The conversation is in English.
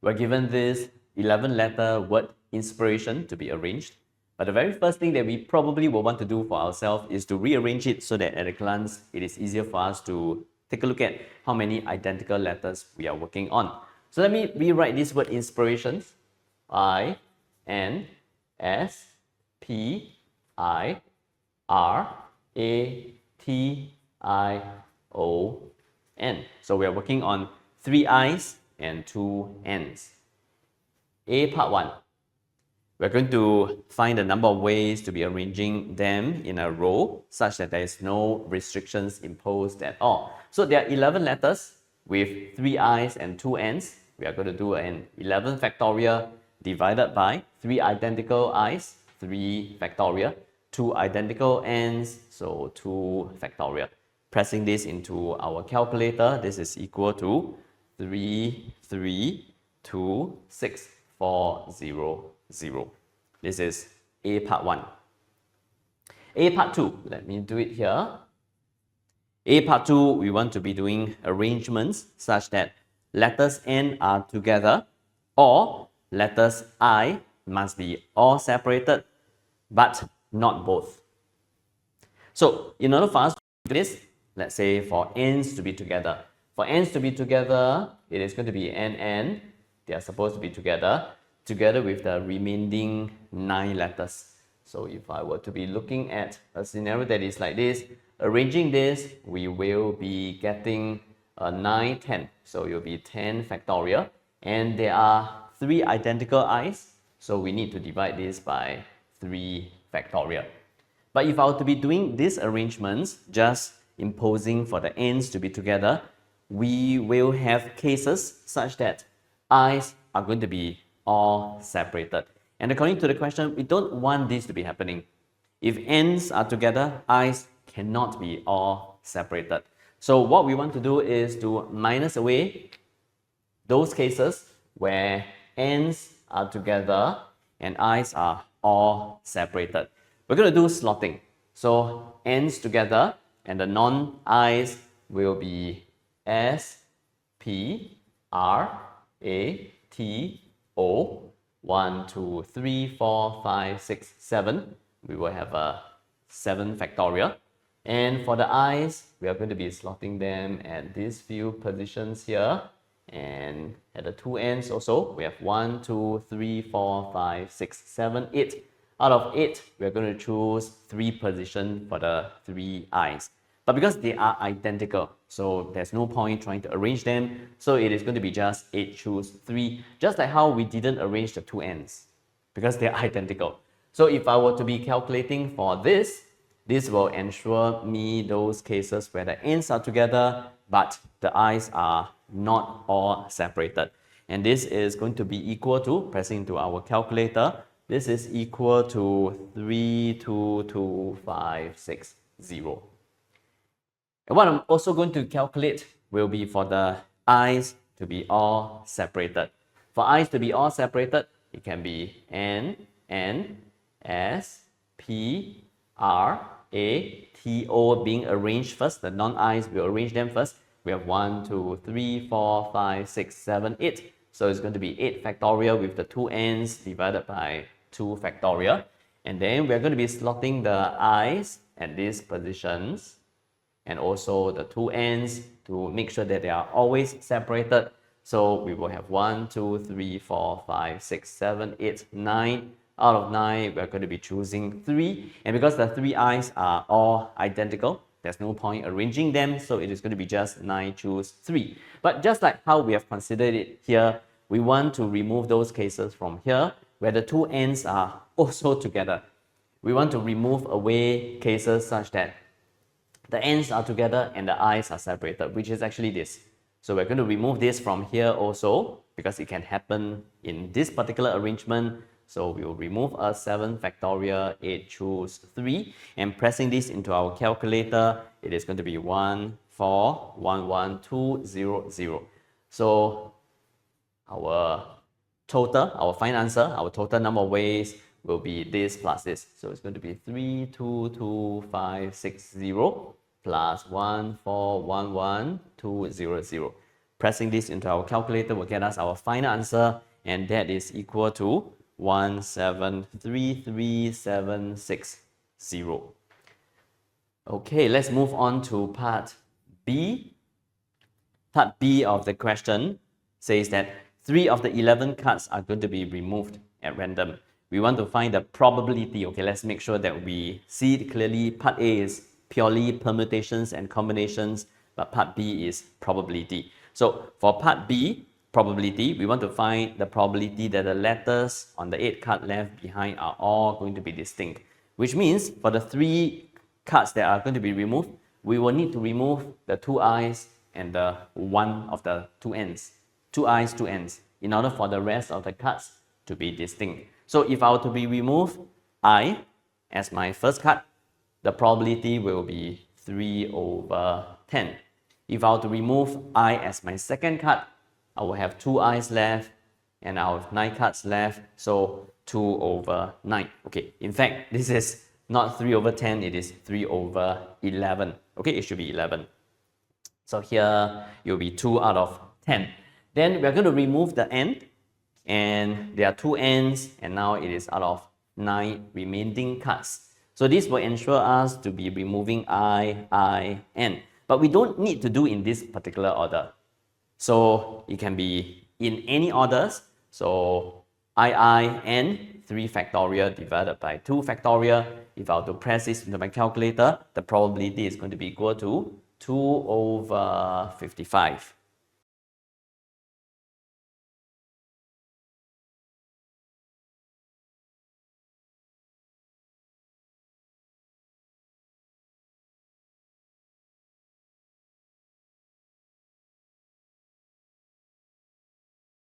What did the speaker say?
We're given this 11-letter word inspiration to be arranged. But the very first thing that we probably will want to do for ourselves is to rearrange it so that at a glance, it is easier for us to take a look at how many identical letters we are working on. So let me rewrite this word inspirations. I, N, S, P, I, R, A, T, I, O, N. So we are working on 3 I's and 2 N's. A part 1. We're going to find the number of ways to be arranging them in a row such that there is no restrictions imposed at all. So there are 11 letters with 3 I's and 2 N's. We are going to do an 11 factorial divided by 3 identical I's, 3 factorial, 2 identical N's, so 2 factorial. Pressing this into our calculator, this is equal to 3326400. This is A part 1. A part 2, let me do it here. A part 2, we want to be doing arrangements such that letters N are together or letters I must be all separated but not both. So in order for us to do this, let's say for N's to be together. For N's to be together, it is going to be NN. They are supposed to be together with the remaining 9 letters. So if I were to be looking at a scenario that is like this, arranging this, we will be getting 9, 10. So it will be 10 factorial. And there are 3 identical I's. So we need to divide this by 3 factorial. But if I were to be doing these arrangements, just imposing for the N's to be together, we will have cases such that I's are going to be all separated. And according to the question, we don't want this to be happening. If N's are together, I's cannot be all separated. So what we want to do is to minus away those cases where N's are together and I's are all separated. We're going to do slotting. So N's together and the non-I's will be S, P, R, A, T, O, 1, 2, 3, 4, 5, 6, 7. We will have a 7 factorial. And for the I's, we are going to be slotting them at these few positions here. And at the 2 ends also, we have 1, 2, 3, 4, 5, 6, 7, 8. Out of 8, we are going to choose 3 positions for the 3 I's. But because they are identical, so there's no point trying to arrange them. So it is going to be just 8 choose 3, just like how we didn't arrange the 2 ends because they're identical. So if I were to be calculating for this will ensure me those cases where the ends are together, but the I's are not all separated. And this is going to be equal to, pressing into our calculator, this is equal to 322,560. And what I'm also going to calculate will be for the I's to be all separated. For I's to be all separated, it can be N, S, P, R, A, T, O being arranged first. The non-I's will arrange them first. We have 1, 2, 3, 4, 5, 6, 7, 8. So it's going to be 8 factorial with the 2 N's divided by 2 factorial. And then we're going to be slotting the I's at these positions and also the 2 N's to make sure that they are always separated. So we will have 1, 2, 3, 4, 5, 6, 7, 8, 9. Out of 9, we're going to be choosing 3. And because the 3 I's are all identical, there's no point arranging them. So it is going to be just 9 choose 3. But just like how we have considered it here, we want to remove those cases from here where the 2 N's are also together. We want to remove away cases such that the N's are together and the I's are separated, which is actually this. So we're going to remove this from here also because it can happen in this particular arrangement. So we will remove a 7 factorial, 8 choose 3, and pressing this into our calculator, it is going to be 1411200. So our total, our final answer, our total number of ways will be this plus this. So it's going to be 322,560 plus 1411200. Pressing this into our calculator will get us our final answer, and that is equal to 1733,760. Okay, let's move on to part B. Part B of the question says that 3 of the 11 cards are going to be removed at random. We want to find the probability. Okay, let's make sure that we see it clearly. Part A is purely permutations and combinations, but part B is probability. So for part B, probability, we want to find the probability that the letters on the 8 card left behind are all going to be distinct, which means for the 3 cards that are going to be removed, we will need to remove the 2 eyes and the one of the 2 ends. 2 eyes, 2 ends, in order for the rest of the cards to be distinct. So if I were to be remove I as my first card, the probability will be 3 over 10. If I were to remove I as my second card, I will have 2 eyes left and I'll have 9 cards left, so 2 over 9. Okay, in fact, this is not 3 over 10, it is 3 over 11. Okay, it should be 11. So here, it will be 2 out of 10. Then we're going to remove the end, and there are 2 ends, and now it is out of 9 remaining cards. So this will ensure us to be removing I, N. But we don't need to do in this particular order. So it can be in any orders. So N, 3 factorial divided by 2 factorial. If I were to press this into my calculator, the probability is going to be equal to 2 over 55.